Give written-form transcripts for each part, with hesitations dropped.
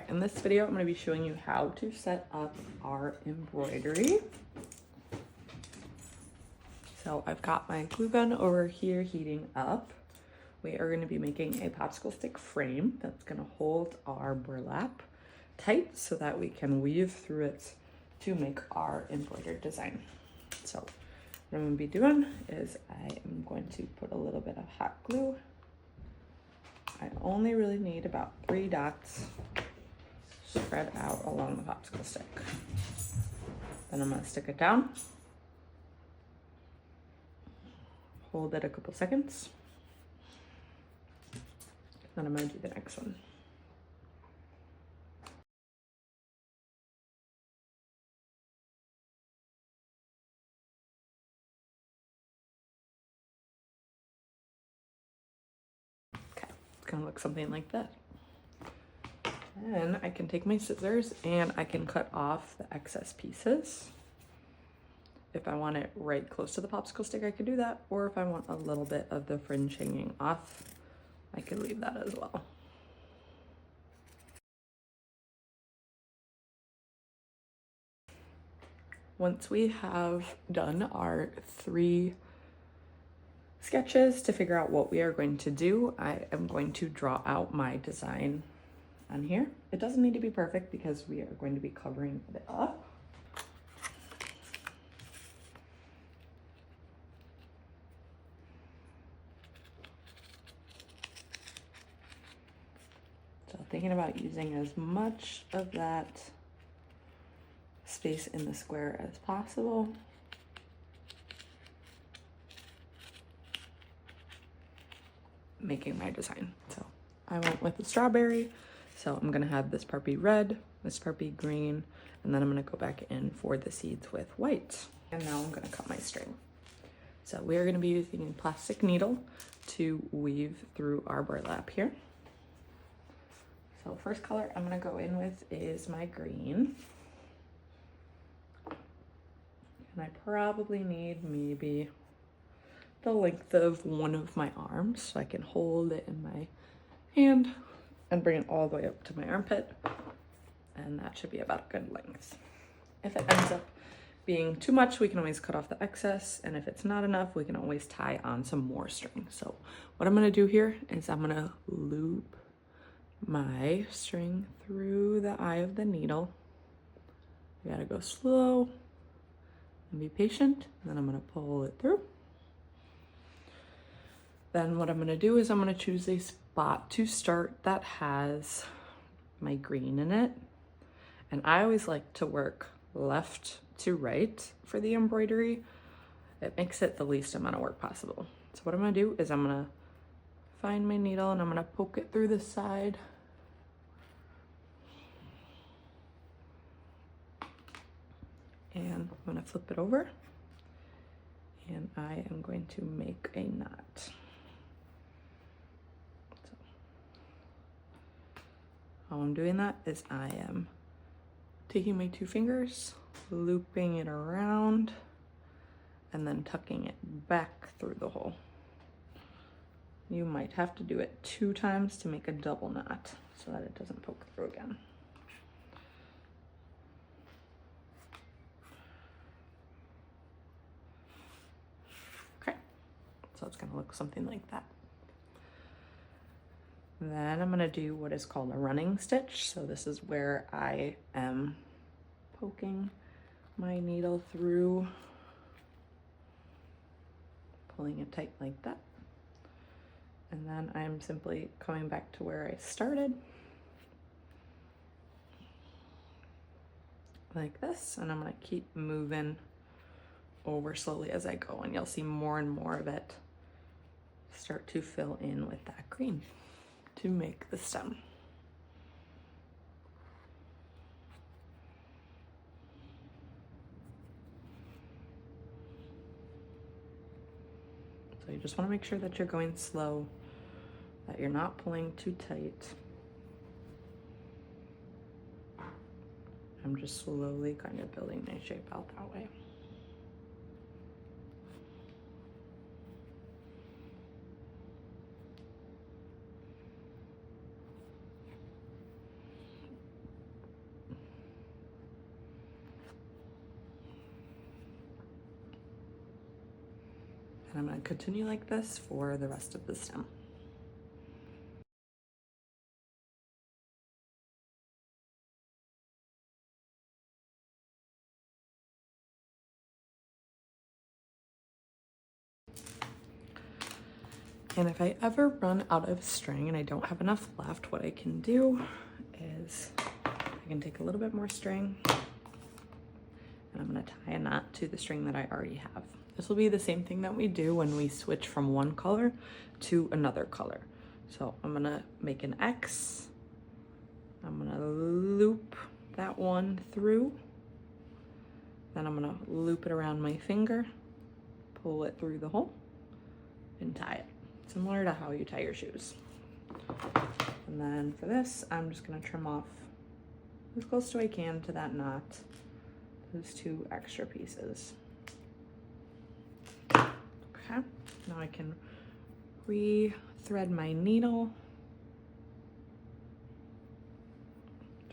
in this video, I'm going to be showing you how to set up our embroidery. So I've got my glue gun over here heating up. We are going to be making a popsicle stick frame that's going to hold our burlap tight so that we can weave through it to make our embroidered design. So what I'm going to be doing is I am going to put a little bit of hot glue. I only really need about 3 dots spread out along the popsicle stick. Then I'm going to stick it down, hold it a couple seconds, then I'm going to do the next one. Okay, it's going to look something like that. Then I can take my scissors and I can cut off the excess pieces. If I want it right close to the popsicle stick, I could do that. Or if I want a little bit of the fringe hanging off, I could leave that as well. Once we have done our 3 sketches to figure out what we are going to do, I am going to draw out my design on here. It doesn't need to be perfect because we are going to be covering it up. So thinking about using as much of that space in the square as possible. Making my design. So I went with the strawberry. So I'm gonna have this part be red, this part be green, and then I'm gonna go back in for the seeds with white. And now I'm gonna cut my string. So we are gonna be using a plastic needle to weave through our burlap here. So first color I'm gonna go in with is my green. And I probably need maybe the length of one of my arms so I can hold it in my hand and bring it all the way up to my armpit. And that should be about a good length. If it ends up being too much, we can always cut off the excess. And if it's not enough, we can always tie on some more string. So what I'm gonna do here is I'm gonna loop my string through the eye of the needle. You gotta go slow and be patient. And then I'm gonna pull it through. Then what I'm gonna do is I'm gonna choose a spot to start that has my green in it. And I always like to work left to right for the embroidery. It makes it the least amount of work possible. So what I'm gonna do is I'm gonna find my needle and I'm gonna poke it through the side. And I'm gonna flip it over. And I am going to make a knot. How I'm doing that is I am taking my 2 fingers, looping it around, and then tucking it back through the hole. You might have to do it 2 times to make a double knot so that it doesn't poke through again. Okay, so it's gonna look something like that. Then I'm gonna do what is called a running stitch. So this is where I am poking my needle through, pulling it tight like that. And then I'm simply coming back to where I started, like this. And I'm gonna keep moving over slowly as I go, and you'll see more and more of it start to fill in with that green to make the stem. So you just want to make sure that you're going slow, that you're not pulling too tight. I'm just slowly kind of building my shape out that way. And I'm going to continue like this for the rest of the stem. And if I ever run out of string and I don't have enough left, what I can do is I can take a little bit more string and I'm gonna tie a knot to the string that I already have. This will be the same thing that we do when we switch from one color to another color. So I'm gonna make an X. I'm gonna loop that one through. Then I'm gonna loop it around my finger, pull it through the hole, and tie it. Similar to how you tie your shoes. And then for this, I'm just gonna trim off as close to I can to that knot, those 2 extra pieces. Okay, now I can re-thread my needle,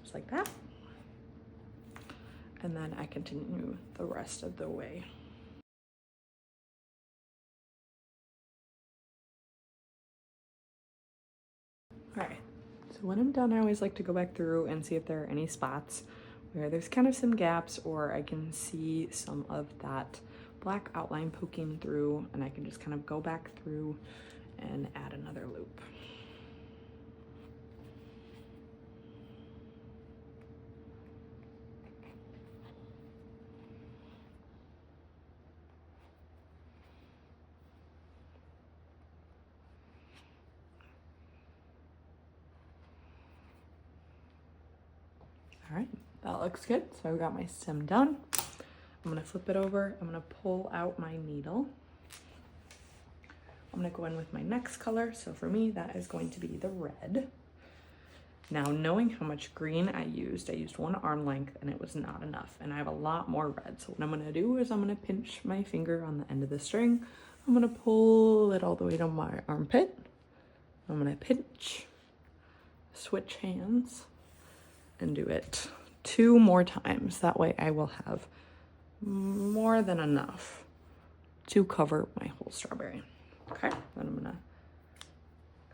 just like that. And then I continue the rest of the way. All right, so when I'm done, I always like to go back through and see if there are any spots where there's kind of some gaps, or I can see some of that black outline poking through, and I can just kind of go back through and add another loop. All right, that looks good. So I've got my stem done. I'm gonna flip it over. I'm gonna pull out my needle. I'm gonna go in with my next color. So for me, that is going to be the red. Now, knowing how much green I used 1 arm length and it was not enough. And I have a lot more red. So what I'm gonna do is I'm gonna pinch my finger on the end of the string. I'm gonna pull it all the way to my armpit. I'm gonna pinch, switch hands, and do it 2 more times. That way I will have more than enough to cover my whole strawberry. Okay, then I'm gonna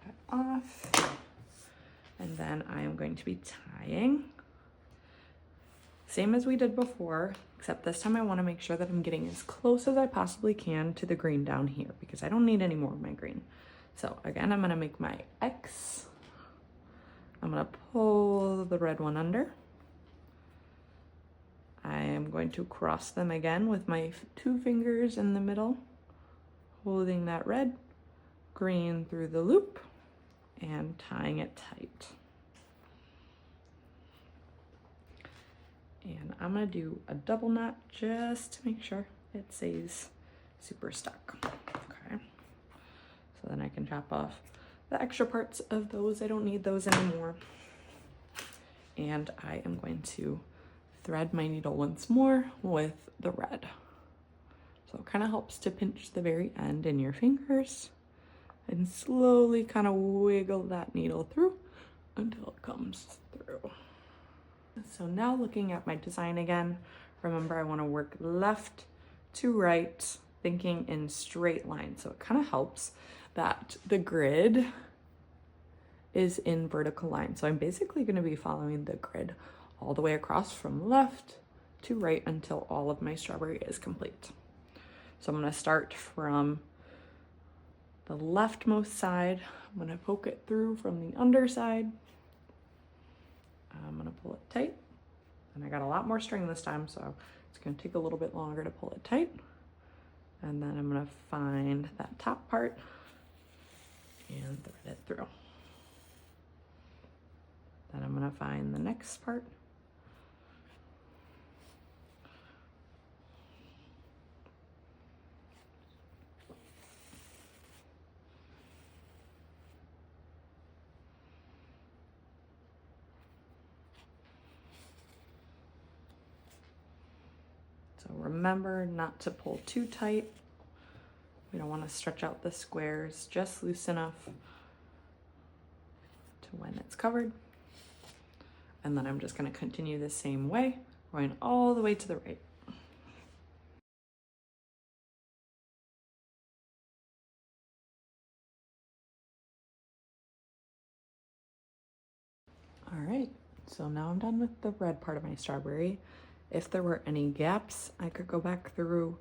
cut off, and then I am going to be tying. Same as we did before, except this time I wanna make sure that I'm getting as close as I possibly can to the green down here, because I don't need any more of my green. So again, I'm gonna make my X. I'm gonna pull the red one under. I am going to cross them again with my 2 fingers in the middle, holding that red, green through the loop, and tying it tight. And I'm gonna do a double knot just to make sure it stays super stuck. Okay, so then I can chop off the extra parts of those. I don't need those anymore. And I am going to thread my needle once more with the red. So it kind of helps to pinch the very end in your fingers and slowly kind of wiggle that needle through until it comes through. So now looking at my design again, remember I want to work left to right, thinking in straight lines. So it kind of helps that the grid is in vertical lines. So I'm basically going to be following the grid all the way across from left to right until all of my strawberry is complete. So I'm going to start from the leftmost side. I'm going to poke it through from the underside. I'm going to pull it tight. And I got a lot more string this time, so it's going to take a little bit longer to pull it tight. And then I'm going to find that top part and thread it through. Then I'm going to find the next part. So remember not to pull too tight. We don't want to stretch out the squares, just loose enough to when it's covered. And then I'm just going to continue the same way, going all the way to the right. So now I'm done with the red part of my strawberry. If there were any gaps, I could go back through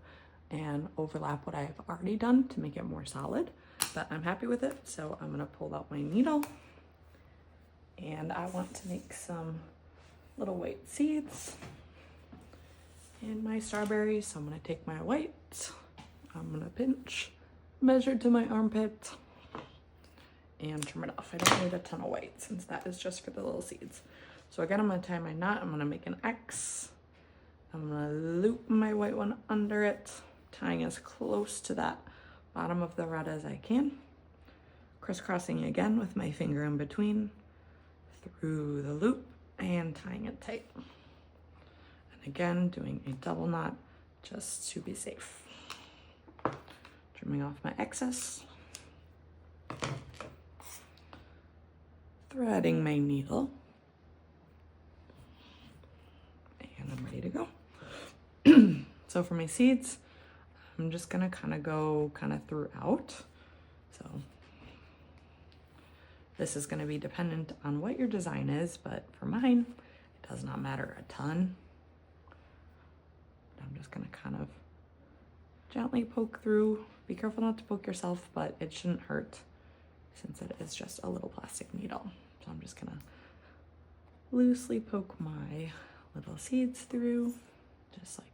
and overlap what I've already done to make it more solid, but I'm happy with it. So I'm gonna pull out my needle, and I want to make some little white seeds in my strawberries. So I'm gonna take my white, I'm gonna pinch, measure to my armpit, and trim it off. I don't need a ton of white since that is just for the little seeds. So again, I'm gonna tie my knot, I'm gonna make an X. I'm gonna loop my white one under it, tying as close to that bottom of the red as I can. Crisscrossing again with my finger in between, through the loop, and tying it tight. And again, doing a double knot just to be safe. Trimming off my excess. Threading my needle. And I'm ready to go. So for my seeds, I'm just gonna go throughout. So this is gonna be dependent on what your design is, but for mine, it does not matter a ton. I'm just gonna kind of gently poke through. Be careful not to poke yourself, but it shouldn't hurt since it is just a little plastic needle. So I'm just gonna loosely poke my little seeds through, just like that.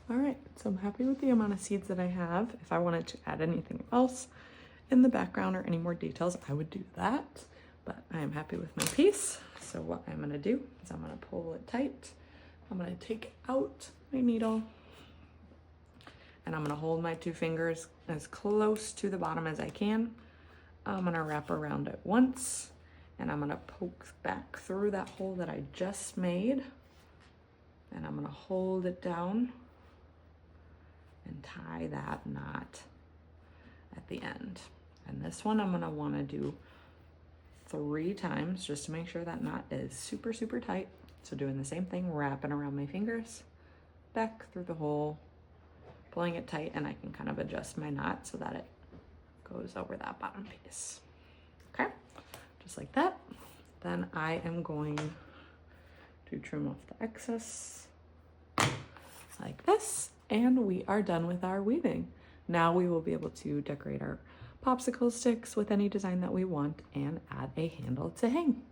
All right, so I'm happy with the amount of seeds that I have. If I wanted to add anything else in the background or any more details, I would do that, but I am happy with my piece. So what I'm gonna do is I'm gonna pull it tight. I'm gonna take out my needle, and I'm gonna hold my two fingers as close to the bottom as I can. I'm gonna wrap around it once, and I'm gonna poke back through that hole that I just made, and I'm gonna hold it down and tie that knot at the end. And this one I'm gonna wanna do 3 times just to make sure that knot is super, super tight. So doing the same thing, wrapping around my fingers, back through the hole, pulling it tight, and I can kind of adjust my knot so that it goes over that bottom piece. Okay, just like that. Then I am going to trim off the excess like this, and we are done with our weaving. Now we will be able to decorate our popsicle sticks with any design that we want and add a handle to hang.